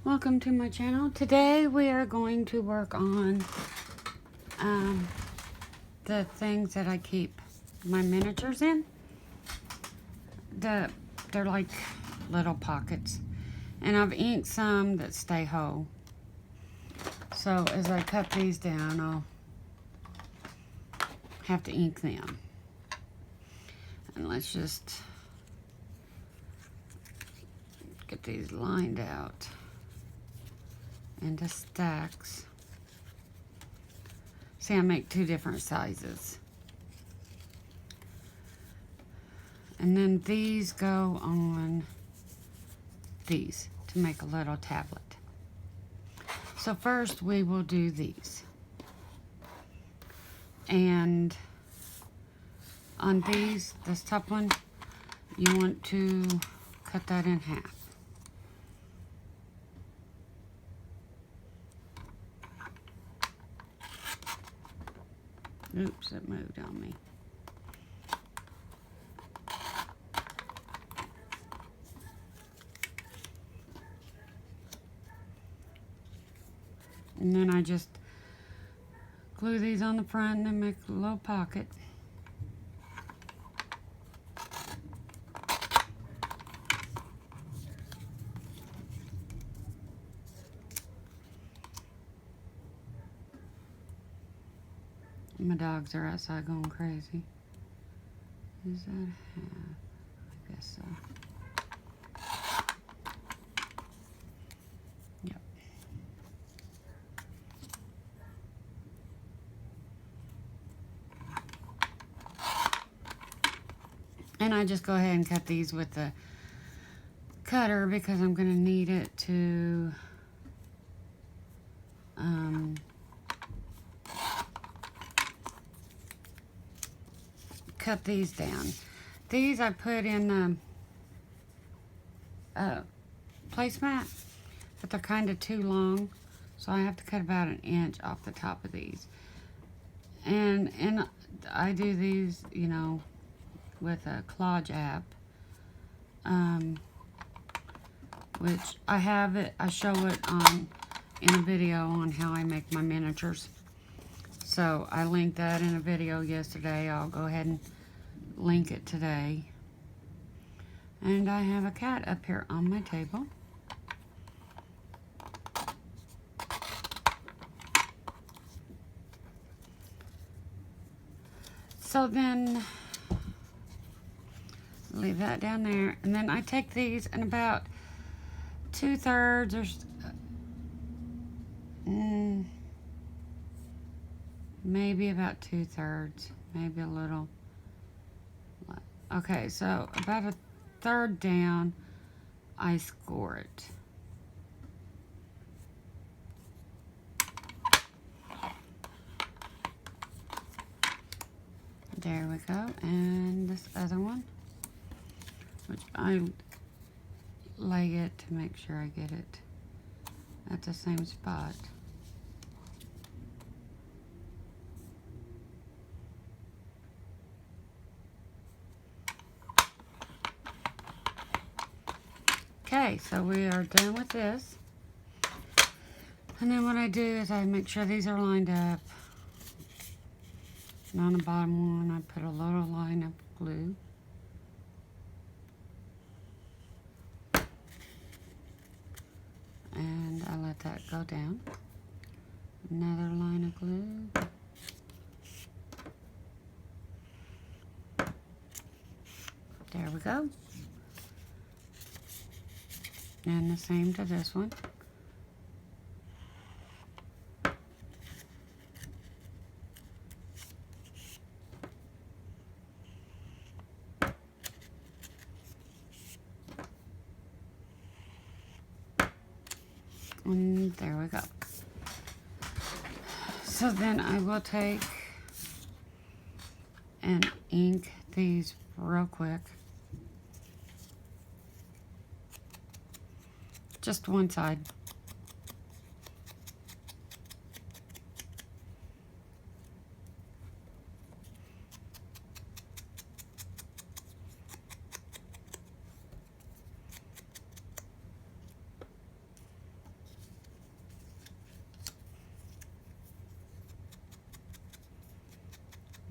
Welcome to my channel. Today we are going to work on the things that I keep my miniatures in. They're like little pockets, and I've inked some that stay whole. So as I cut these down, I'll have to ink them. And let's just get these lined out into stacks. See, I make two different sizes. And then these go on these to make a little tablet. So first we will do these. And on these, this top one, you want to cut that in half. Oops, it moved on me. And then I just glue these on the front and then make a little pocket. My dogs are outside going crazy. Is that half? I guess so. Yep. And I just go ahead and cut these with the cutter because I'm going to need it to cut these down. These I put in the placemat, but they're kind of too long, so I have to cut about 1 inch off the top of these. And I do these, you know, with a collage app, which I have it. I show it in a video on how I make my miniatures. So I linked that in a video yesterday. I'll go ahead and link it today. And I have a cat up here on my table. So then leave that down there, and then I take these and about 2/3 or maybe about 2/3, maybe a little. Okay, so about 1/3 down, I score it. There we go. And this other one, which I lay it to make sure I get it at the same spot. Okay, so we are done with this. And then what I do is I make sure these are lined up. And on the bottom one, I put a little line of glue. And I let that go down. Another line of glue. There we go. And the same to this one. And there we go. So then I will take and ink these real quick. Just one side.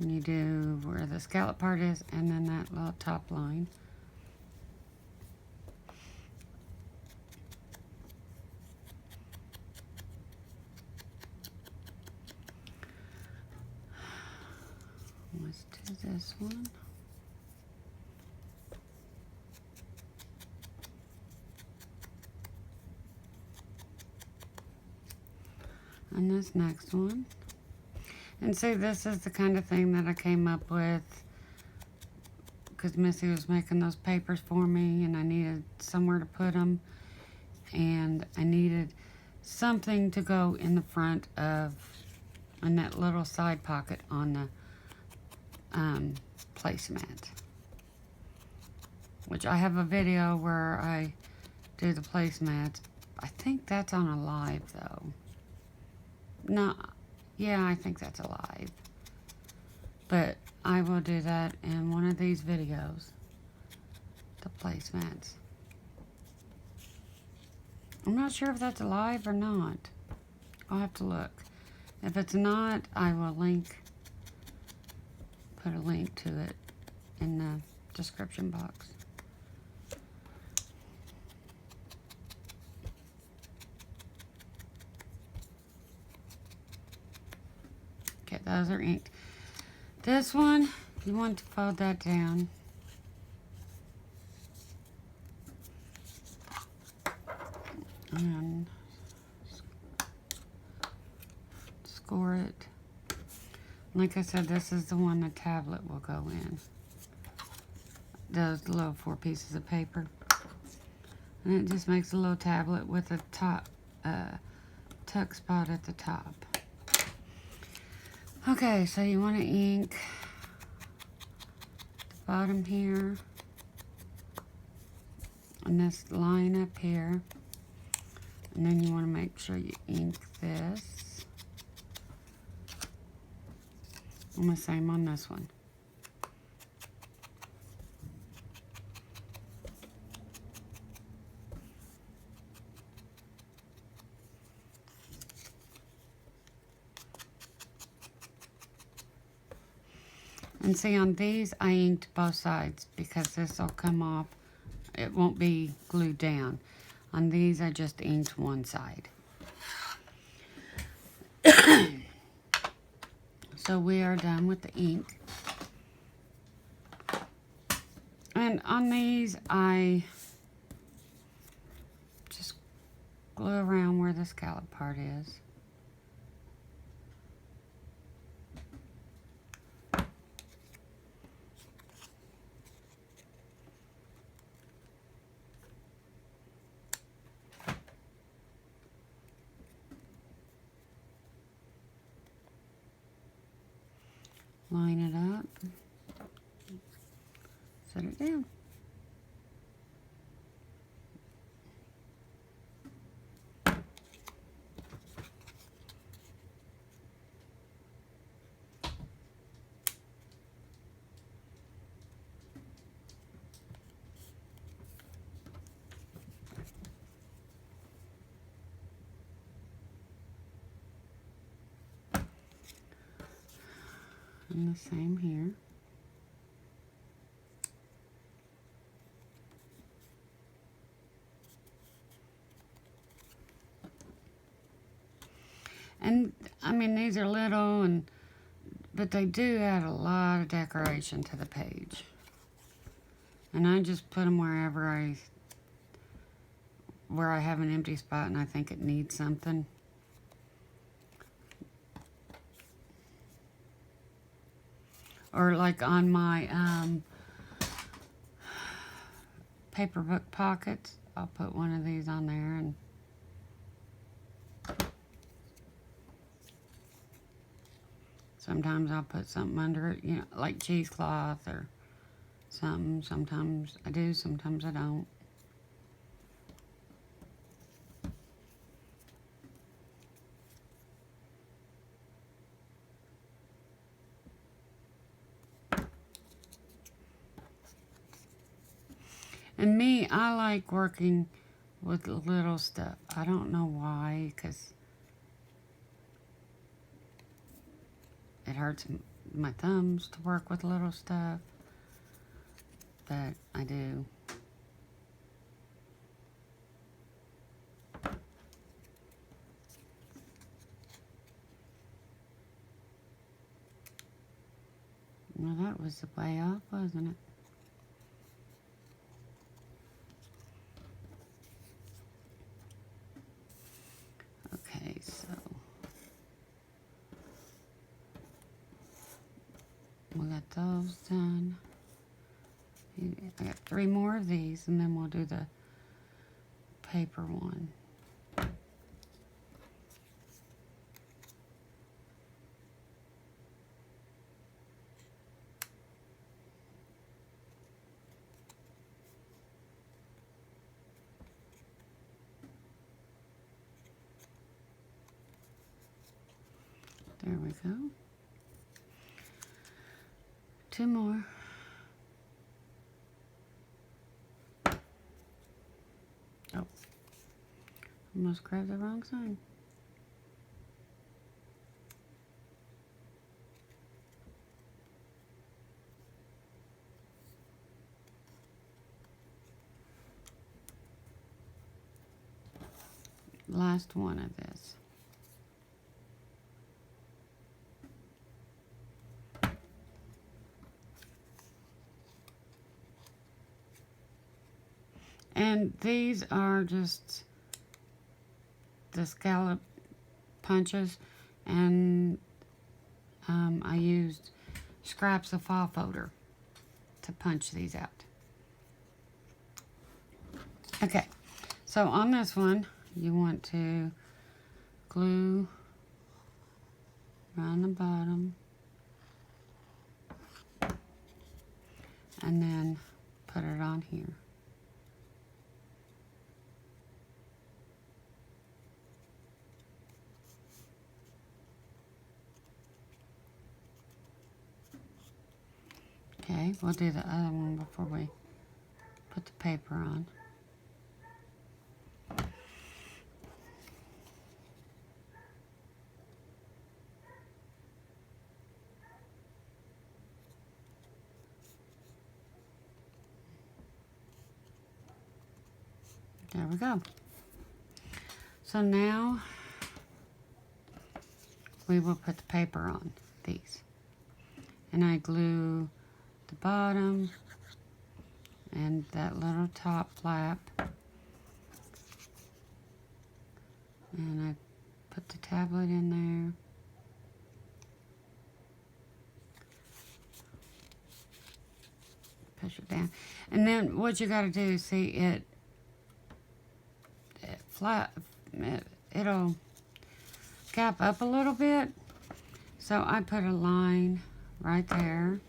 And you do where the scallop part is, and then that little top line. Let's do this one. And this next one. And see, this is the kind of thing that I came up with because Missy was making those papers for me, and I needed somewhere to put them, and I needed something to go in the front of, in that little side pocket on the placemat, which I have a video where I do the placemats. I think that's on a live though. No, yeah, I think that's a live, but I will do that in one of these videos, the placemats. I'm not sure if that's a live or not. I'll have to look. If it's not, I will put a link to it in the description box. Okay, those are inked. This one, you want to fold that down. And score it. Like I said, this is the one the tablet will go in. Those little 4 pieces of paper. And it just makes a little tablet with a top tuck spot at the top. Okay, so you want to ink the bottom here and this line up here, and then you want to make sure you ink this, and the same on this one. And see, on these, I inked both sides because this will come off. It won't be glued down. On these, I just inked one side. So we are done with the ink. And on these, I just glue around where the scallop part is. Line it up, set it down. And the same here. And I mean, these are little, but they do add a lot of decoration to the page. And I just put them wherever I have an empty spot and I think it needs something. Or like on my paper book pockets, I'll put one of these on there, and sometimes I'll put something under it, you know, like cheesecloth or something. Sometimes I do, sometimes I don't. And me, I like working with little stuff. I don't know why, because it hurts my thumbs to work with little stuff, but I do. Well, that was the way off, wasn't it? Okay, so we got those done. I got 3 more of these, and then we'll do the paper one. There we go. 2 more. Oh, almost grabbed the wrong sign. Last one of this. And these are just the scallop punches, and I used scraps of file folder to punch these out. Okay, so on this one, you want to glue around the bottom and then put it on here. Okay, we'll do the other one before we put the paper on. There we go. So now we will put the paper on these. And I glue the bottom and that little top flap. And I put the tablet in there. Push it down. And then what you gotta do, see it'll gap up a little bit. So I put a line right there.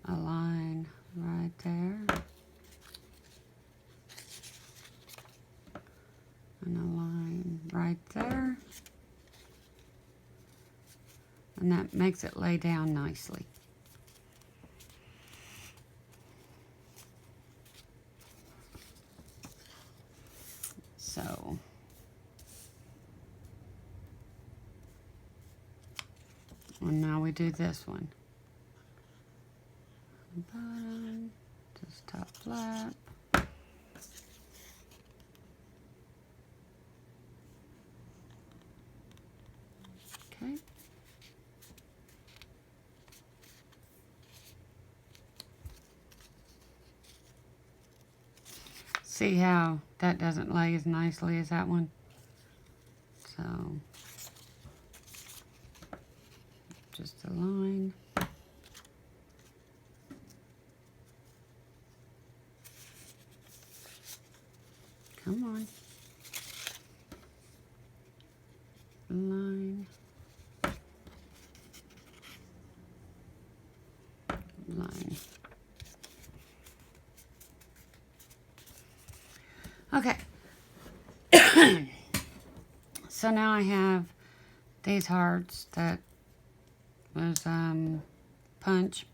A line right there. And a line right there. And that makes it lay down nicely. So and now we do this one. Bottom, just top flap. Okay. See how that doesn't lay as nicely as that one? So, just a line. Come on. Line. Line. Okay. So now I have these hearts that was punch,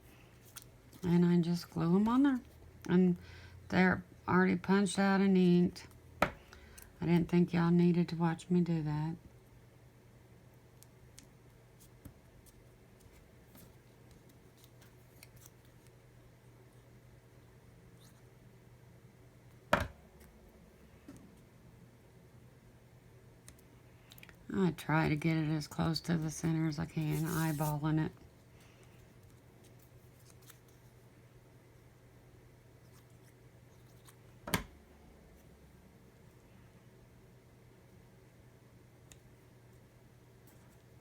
and I just glue them on there, and they're already punched out and inked. I didn't think y'all needed to watch me do that. I try to get it as close to the center as I can, eyeballing it.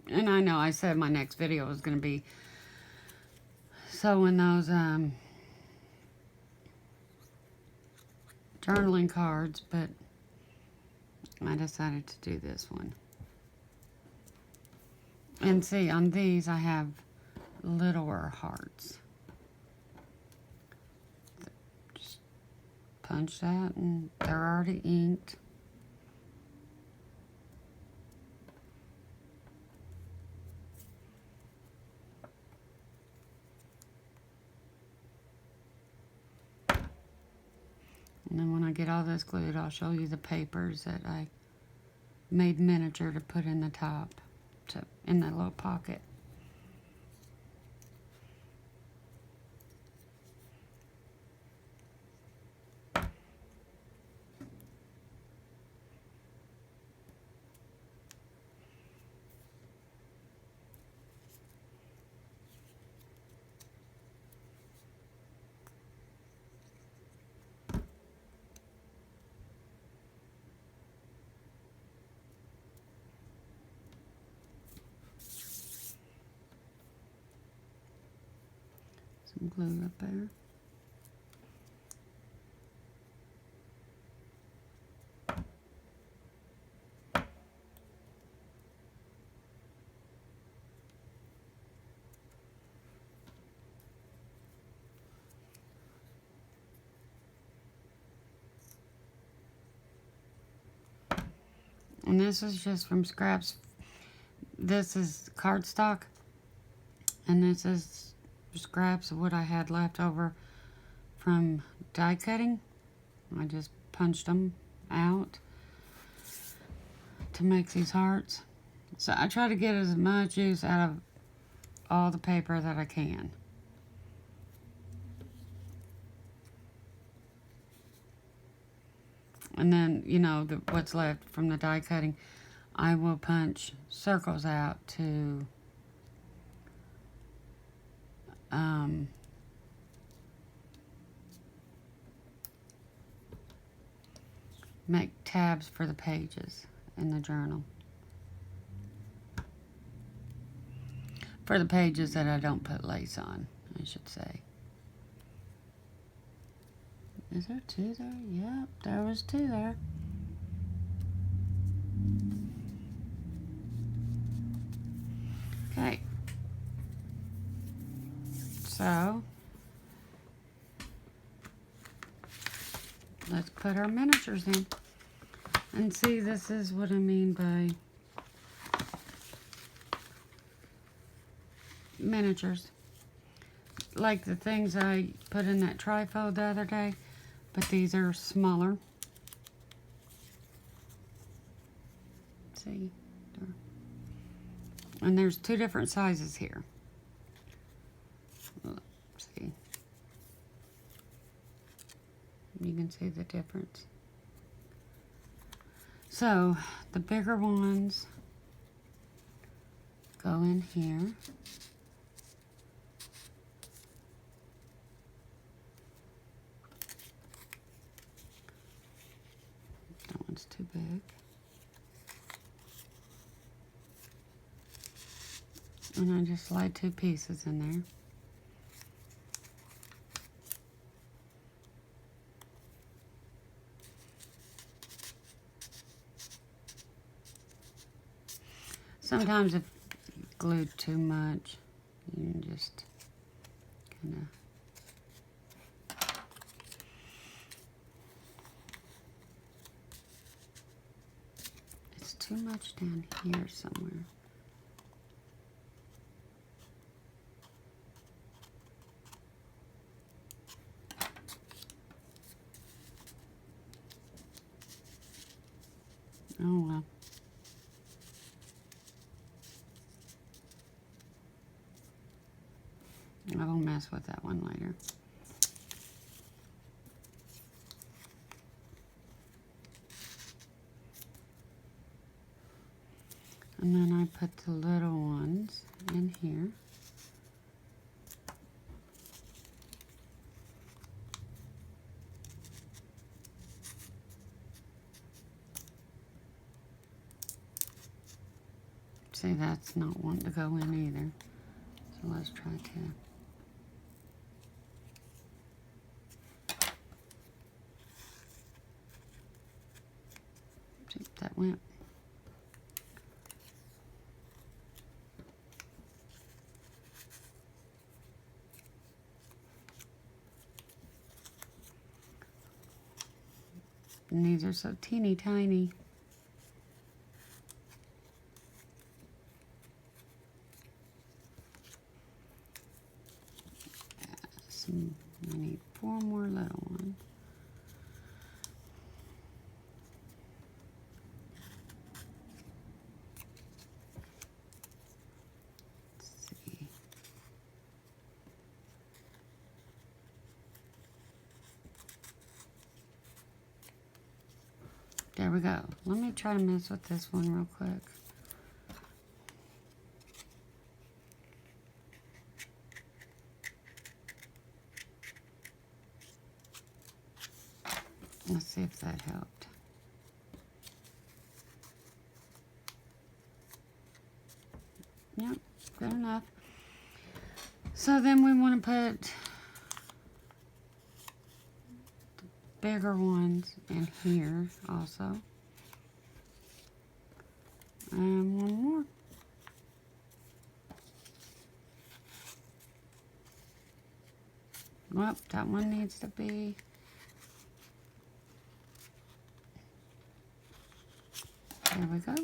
And I know I said my next video was going to be sewing those journaling cards, but I decided to do this one. And see, on these I have littler hearts. Just punch that and they're already inked. And then when I get all this glued, I'll show you the papers that I made miniature to put in the top, in that little pocket. Some glue up there. And this is just from scraps. This is cardstock, and this is scraps of what I had left over from die cutting. I just punched them out to make these hearts. So I try to get as much use out of all the paper that I can. And then, you know, what's left from the die cutting, I will punch circles out to make tabs for the pages in the journal. For the pages that I don't put lace on, I should say. Is there 2 there? Yep, there was 2 there. Okay. So, let's put our miniatures in. And see, this is what I mean by miniatures. Like the things I put in that trifold the other day, but these are smaller. See? And there's 2 different sizes here. Let's see. You can see the difference. So, the bigger ones go in here. That one's too big. And I just slide 2 pieces in there. Sometimes if glued too much, you can just kind of it's too much down here somewhere. Oh well. I will mess with that one later. I put the little ones in here. See, that's not wanting to go in either. So let's try to. See if that went. And these are so teeny tiny. I need 4 more little ones. Let's see. There we go. Let me try to mess with this one real quick. Let's see if that helped. Yep, good enough. So then we want to put the bigger ones in here also. And one more. Well, that one needs to be. There we go.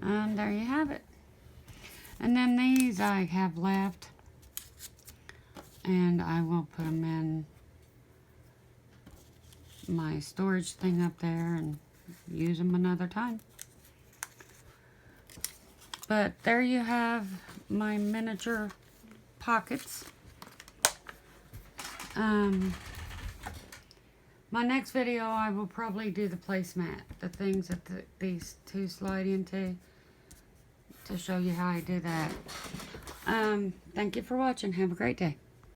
And there you have it. And then these I have left, and I will put them in my storage thing up there and use them another time. But there you have my miniature pockets. My next video I will probably do the placemat, the things that these two slide into, to show you how I do that. Thank you for watching. Have a great day.